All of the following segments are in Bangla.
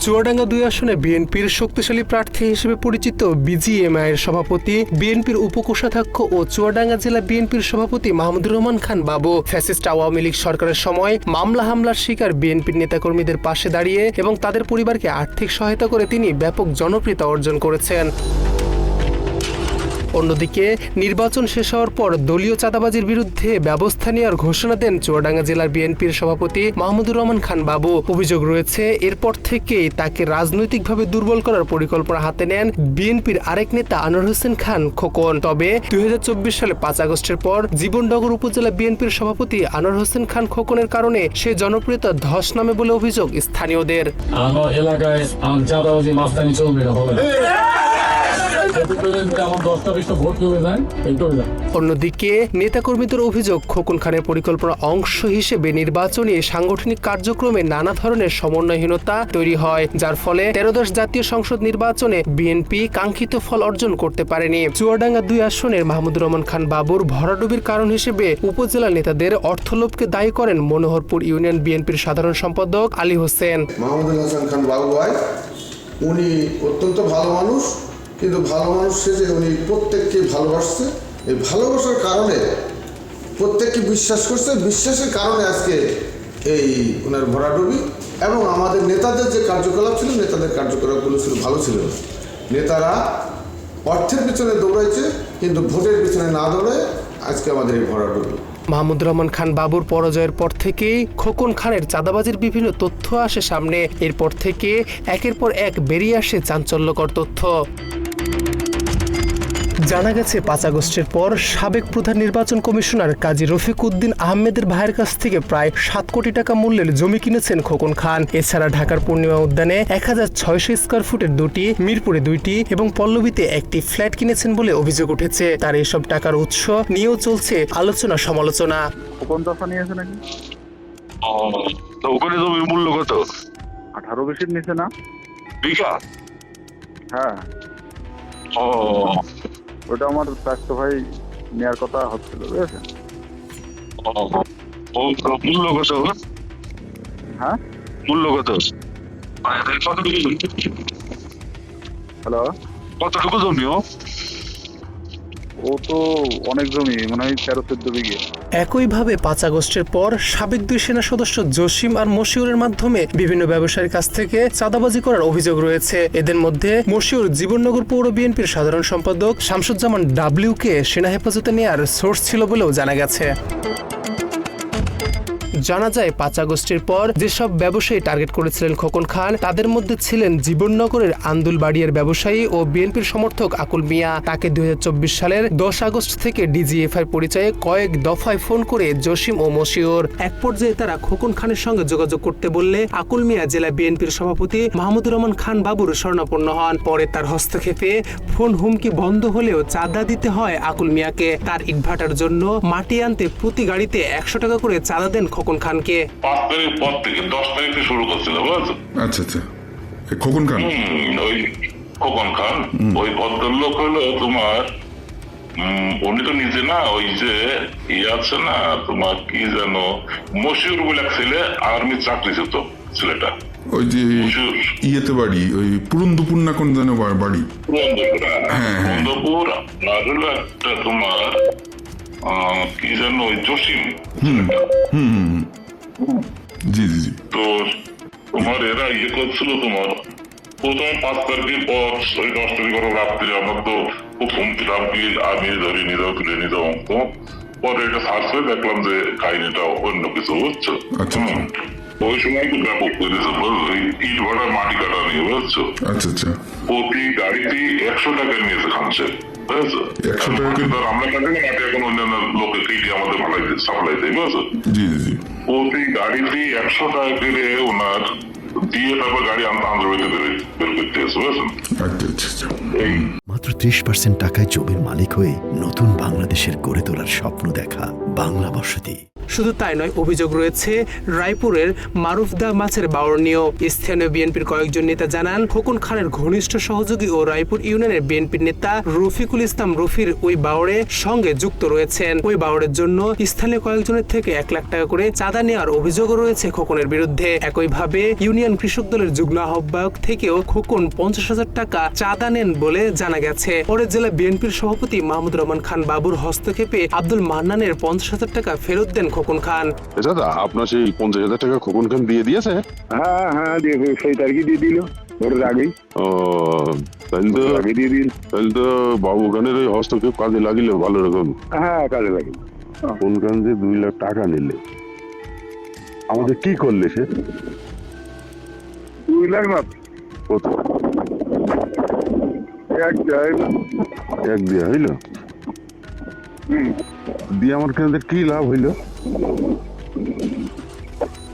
চুয়াডাঙ্গা ২ আসনে বিএনপির শক্তিশালী প্রার্থী হিসেবে পরিচিত বিজিএমআইয়ের সভাপতি, বিএনপির উপকোষাধ্যক্ষ ও চুয়াডাঙ্গা জেলা বিএনপির সভাপতি মাহমুদুর রহমান খান বাবু ফ্যাসিস্ট আওয়ামী লীগ সরকারের সময় মামলা হামলার শিকার বিএনপির নেতাকর্মীদের পাশে দাঁড়িয়ে এবং তাদের পরিবারকে আর্থিক সহায়তা করে তিনি ব্যাপক জনপ্রিয়তা অর্জন করেছেন। অন্যদিকে নির্বাচন শেষ হওয়ার পর দলীয় চাঁদাবাজির বিরুদ্ধে ব্যবস্থা নেওয়ার ঘোষণা দেন চুয়াডাঙ্গা জেলার বিএনপির সভাপতি মাহমুদুর রহমান খান বাবু। অভিযোগ রয়েছে এরপর থেকেই তাকে রাজনৈতিকভাবে দুর্বল করার পরিকল্পনা হাতে নেন বিএনপির আরেক নেতা আনোয়ার হোসেন খান খোকন। তবে ২০২৪ সালে ৫ আগস্টের পর জীবননগর উপজেলা বিএনপির সভাপতি আনোয়ার হোসেন খান খোকনের কারণে সে জনপ্রিয়তা ধস নামে বলে অভিযোগ স্থানীয়দের। আমার এলাকায় চাঁদাবাজি মাস্তানি চলবে না। অন্যদিকে নেতাকর্মীদের অভিযোগ খোকন খানের পরিকল্পনা অংশ হিসেবে নির্বাচনী সাংগঠনিক কার্যক্রমে নানা ধরনের সমন্বয়হীনতা তৈরি হয়, যার ফলে 13দশ জাতীয় সংসদ নির্বাচনে বিএনপি কাঙ্ক্ষিত ফল অর্জন করতে পারেনি। চুয়াডাঙ্গা ২ আসনের মাহমুদুর রহমান খান বাবুর ভরাডুবির কারণ হিসেবে উপজেলা নেতাদের অর্থলোভকে দায়ী করেন মনোহরপুর ইউনিয়ন বিএনপির সাধারণ সম্পাদক আলী হোসেন। মাহমুদুর হাসান খান বাবু ভাই উনি অত্যন্ত ভালো মানুষ, কিন্তু ভালো মানুষ সেজে উনি প্রত্যেককে ভালোবাসছে। এই ভালোবাসার কারণে প্রত্যেককে বিশ্বাস করছে, বিশ্বাসের কারণে আজকে এই ওনার ভরাডুবি। এবং আমাদের নেতাদের যে কার্যকলাপ ছিল, নেতাদের কার্যকলাপগুলো ছিল ভালো ছিল না। নেতারা অর্থের পিছনে দৌড়াইছে, কিন্তু ভোটের পিছনে না দৌড়ায় আজকে আমাদের এই ভরাডুবি। মাহমুদুর রহমান খান বাবুর পরাজয়ের পর থেকেই খোকন খানের চাঁদাবাজির বিভিন্ন তথ্য আসে সামনে। এরপর থেকে একের পর এক বেরিয়ে আসে চাঞ্চল্যকর তথ্য। জানা গেছে ৫ আগস্টের পর সাবেক প্রধান নির্বাচন কমিশনার কাজী রফিক উদ্দিন আহমেদের ভাইয়ের কাছ থেকে প্রায় ৭ কোটি টাকা মূল্যের জমি কিনেছেন খোকন খান। এছাড়া ঢাকার পূর্ণিমা উদ্যানে ১৬০০ স্কয়ার ফুটের ২টি, মিরপুরে ২টি এবং পল্লবীতে একটি ফ্ল্যাট কিনেছেন বলে অভিযোগ উঠেছে। তার এসব টাকার উৎস নিয়েও চলছে আলোচনা সমালোচনা। খোকন দফা নিয়েছে নাকি? ওখানে জমির মূল্য কত? 18 বেশি নিছে না? বিঘা? হ্যাঁ। ওটা আমার চাচাতো ভাই নেওয়ার কথা হচ্ছিল, বুঝেছেন? মূল্য কত? হ্যাঁ, মূল্য কত? হ্যালো, কতটুকু জমি? ও তো অনেক জমি, মনে হয় 13-14 বিঘে। একইভাবে ৫ আগস্টের পর সাবেক ২ সেনা সদস্য জসিম আর মশিউরের মাধ্যমে বিভিন্ন ব্যবসায়ীর কাছ থেকে চাঁদাবাজি করার অভিযোগ রয়েছে। এদের মধ্যে মশিউর জীবননগর পৌর বিএনপির সাধারণ সম্পাদক শামসুজ্জামান ডাব্লিউকে সেনা হেফাজতে নেয়ার সোর্স ছিল বলেও জানা গেছে। জানা যায় ৫ আগস্টের পর যেসব ব্যবসায়ী টার্গেট করেছিলেন খোকন খান, তাদের মধ্যে ছিলেন জীবননগরের আন্দুলবাড়িয়ার ব্যবসায়ী ও বিএনপির সমর্থক আকুল মিয়া। তাকে ২০২৪ সালের ১০ আগস্ট থেকে ডিজিএফআই পরিচয়ে কয়েক দফায় ফোন করে জসিম ও মশিউর। এক পর্যায়ে তারা খোকন খানের সঙ্গে যোগাযোগ করতে বললে আকুল মিয়া জেলা বিএনপির সভাপতি মাহমুদুর রহমান খান বাবুর শরণাপন্ন হন। পরে তার হস্তক্ষেপে ফোন হুমকি বন্ধ হলেও চাঁদা দিতে হয় আকুল মিয়াকে। তার ইটভাটার জন্য মাটি আনতে প্রতি গাড়িতে ১০০ টাকা করে চাঁদা দেন খোকন খানকে। ৫ তারিখ পর থেকে ১০ তারিখে শুরু করছিল, বুঝছো? আচ্ছা আচ্ছা, খোকন খান, ওই খোকন খান, ওই ভদ্রলোক হলো তোমার, উনি তো নিজে না, ওই যে আছে না তোমার কি যেন মশিউর বলে এক ছেলে, আর্মি চাকরি ছিল ছেলেটা, ওই যে ইয়েতে বাড়ি, ওই পুরন্দপুর না কোন যেন বাড়ি, পুরন্দপুর। আর হলো একটা তোমার কি যেন ওই জসিম। জি জি জি। তো তোমার এরা ইয়ে করছিল তোমার প্রথম ৫ তারিখের পর ওই ১০ তারিখ রাত্রে আমার তো খুব হুমকি ধামকি আমি ধরে নিয়ে যাও, তুলে নিয়ে যাও অঙ্ক। পরে এটা সার্চ করে দেখলাম যে কাহিনীটা অন্য কিছু, বুঝছো? ওই সময় তো ব্যাপক করেছে, ইট ভাড়া মাটি কাটা নিয়ে, বুঝছো? আচ্ছা আচ্ছা। প্রতি গাড়িতে ১০০ টাকা নিয়েছে খামছে, বুঝছো? আমরা কাটে মাটি এখন অন্যান্য লোকে কেটে আমাদের সাপ্লাই দেয়, বুঝছো? জি জি। প্রতি গাড়িতে ১০০ টাকা করে ওনার দিয়ে তারপর গাড়ি আন্দোলনে বের করতে এসে, বুঝছেন? মাত্র ৩০% টাকায় জমির মালিক হয়ে নতুন বাংলাদেশের গড়ে তোলার স্বপ্ন দেখা বাংলা বসতি। শুধু তাই নয়, অভিযোগ রয়েছে রায়পুরের মারুফদা মাছের বাওড় নিয়েও। স্থানীয় বিএনপির কয়েকজন নেতা জানান, খোকন খানের ঘনিষ্ঠ সহযোগী ও রায়পুর ইউনিয়নের বিএনপির নেতা রফিকুল ইসলাম রফির ওই বাওড়ে সঙ্গে যুক্ত রয়েছেন। ওই বাওড়ের জন্য স্থানীয় কয়েকজনের থেকে 1 লাখ টাকা করে চাঁদা নেওয়ার অভিযোগও রয়েছে খোকনের বিরুদ্ধে। একইভাবে ইউনিয়ন কৃষক দলের যুগ্ম আহ্বায়ক থেকেও খোকন 50,000 টাকা চাঁদা নেন বলে জানা গেছে। পরে জেলা বিএনপির সভাপতি মাহমুদ রহমান খান বাবুর হস্তক্ষেপে আব্দুল মান্নানের 50,000 টাকা ফেরত দেন খোকন খান। দাদা, আপনার সেই 50,000 টাকা খোকন খান দিয়ে দিয়েছে? হ্যাঁ দিয়ে সেই তারিখে দিয়ে দিল, ভোটের আগেই। ও, তাহলে তো বাবু খানের ওই হস্তক্ষেপ কাজে লাগিল ভালো রকম। হ্যাঁ, কাজে লাগিল। খোকন খান যে 2 লাখ টাকা নিলে, আমাদের কি করলে সে? 2 লাখ না, কত? এক দিয়ে হইল? দিয়ে আমার কেন্দ্রের কি লাভ হইল?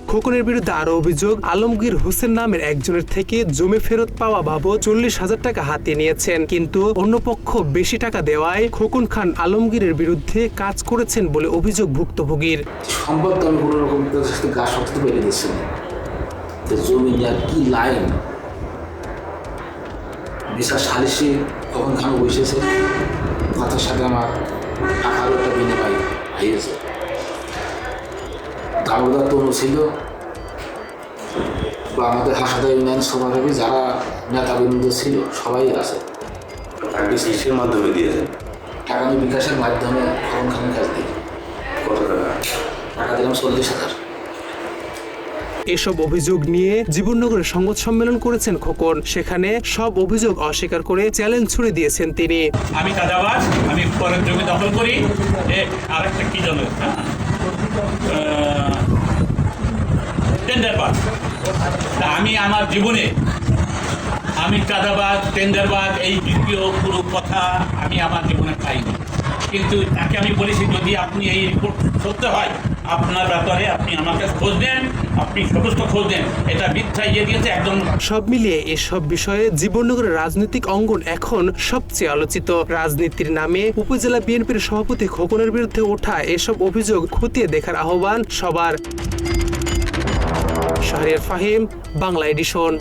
খোকনের বিরুদ্ধে আরো অভিযোগ, আলমগীর হোসেন নামের একজনের থেকে জমি ফেরত পাওয়া বাবদ 40,000 টাকা হাতিয়ে নিয়েছেন, কিন্তু অন্য পক্ষ বেশি টাকা দেওয়ায় খোকন খান আলমগীরের বিরুদ্ধে কাজ করেছেন বলে অভিযোগ ভুক্তভোগীর। সম্পদ আমি কোনো রকম গা শক্ত পেরে দিচ্ছি না, জমি নেওয়ার কি লাইন বিচার সালিশে খোকন খান বসেছে, কথার সাথে আমার টাকার একটা বিনিময় হয়েছে। দামোদর তনু ছিল বা আমাদের হাসাদা ইউনিয়ন সভাপতি যারা নেতাবৃন্দ ছিল সবাই আছে। কিসের মাধ্যমে দিয়েছেন টাকা? আমি বিকাশের মাধ্যমে খোকন খানের কাছ থেকে। কত টাকা? টাকা দিলাম 40,000। এসব অভিযোগ নিয়ে জীবননগরে সংবাদ সম্মেলন করেছেন খোকন। সেখানে সব অভিযোগ অস্বীকার করে চ্যালেঞ্জ ছুড়ে দিয়েছেন তিনি। আমি চাঁদাবাজ, আমি পরের জমি দখল করি, আর একটা কি জানো টেন্ডারবাজ। আমি আমার জীবনে আমি চাঁদাবাজ, টেন্ডারবাজ এই দ্বিতীয় পুরো কথা আমি আমার জীবনে পাইনি। কিন্তু তাকে আমি বলেছি, যদি আপনি এই রিপোর্ট সত্য হয় আপনার ব্যাপারে আপনি আমাকে খোঁজ দেন, আপনি সমস্ত খোঁজ দেন। এটা মিথ্যা দিয়েছে একদম। সব মিলিয়ে এসব বিষয়ে জীবননগরের রাজনৈতিক অঙ্গন এখন সবচেয়ে আলোচিত। রাজনীতির নামে উপজেলা বিএনপির সভাপতি খোকনের বিরুদ্ধে ওঠা এসব অভিযোগ খতিয়ে দেখার আহ্বান সবার। শাহরিয়ার ফাহিম, বাংলা এডিশন।